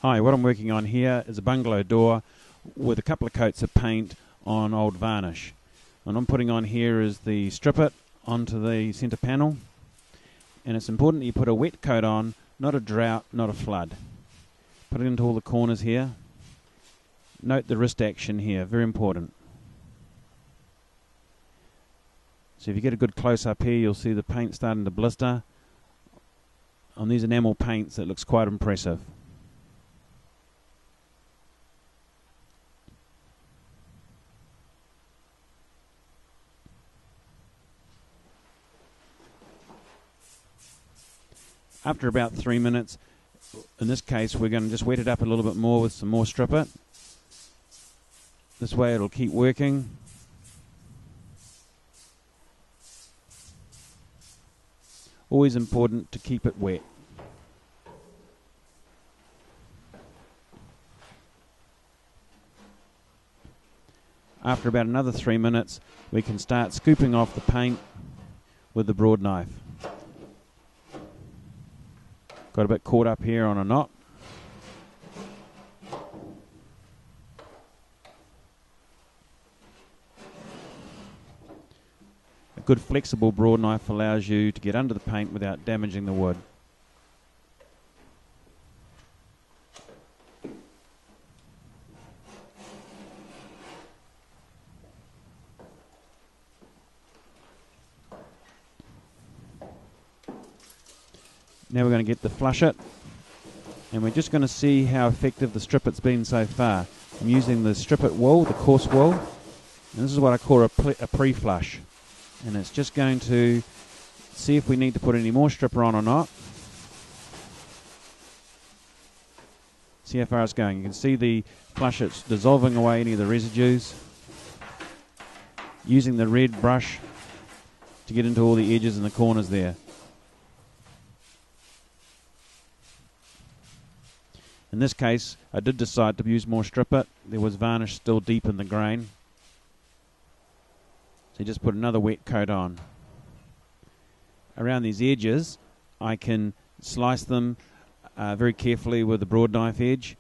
Hi, what I'm working on here is a bungalow door with a couple of coats of paint on old varnish. And I'm putting on here is the strip it onto the centre panel. And it's important that you put a wet coat on, not a drought, not a flood. Put it into all the corners here. Note the wrist action here, very important. So if you get a good close-up here, you'll see the paint starting to blister. On these enamel paints, it looks quite impressive. After about 3 minutes, in this case, we're going to just wet it up a little bit more with some more strip it. This way it'll keep working. Always important to keep it wet. After about another 3 minutes, we can start scooping off the paint with the broad knife. Got a bit caught up here on a knot. A good flexible broad knife allows you to get under the paint without damaging the wood. Now we're going to get the flush it, and we're just going to see how effective the strip it's been so far. I'm using the strip it wool, the coarse wool, and this is what I call a pre-flush. And it's just going to see if we need to put any more stripper on or not. See how far it's going. You can see the flush, it's dissolving away any of the residues. Using the red brush to get into all the edges and the corners there. In this case, I did decide to use more strip it. There was varnish still deep in the grain. So you just put another wet coat on. Around these edges, I can slice them very carefully with a broad knife edge,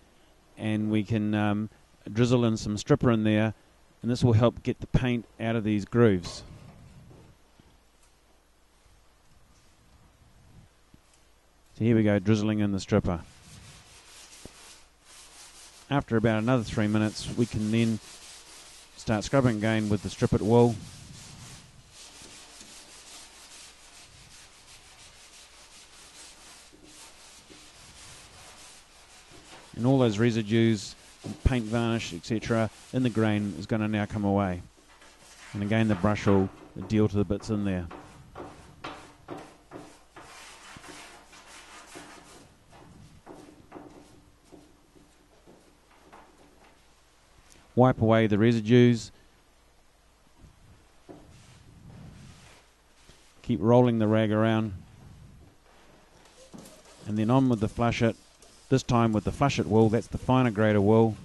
and we can drizzle in some stripper in there, and this will help get the paint out of these grooves. So here we go, drizzling in the stripper. After about another 3 minutes, we can then start scrubbing again with the strip it wool. And all those residues, paint varnish, etc., in the grain is going to now come away. And again, the brush will deal to the bits in there. Wipe away the residues. Keep rolling the rag around. And then on with the flush it. This time with the flush it wool, that's the finer grade of wool.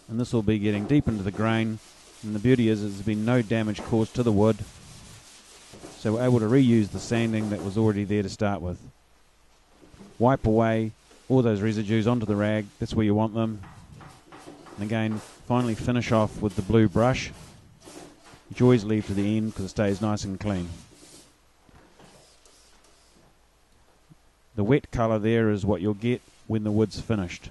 And this will be getting deep into the grain. And the beauty is there's been no damage caused to the wood. So we're able to reuse the sanding that was already there to start with. Wipe away all those residues onto the rag, that's where you want them. And again, finally finish off with the blue brush, which you always leave to the end because it stays nice and clean. The wet colour there is what you'll get when the wood's finished.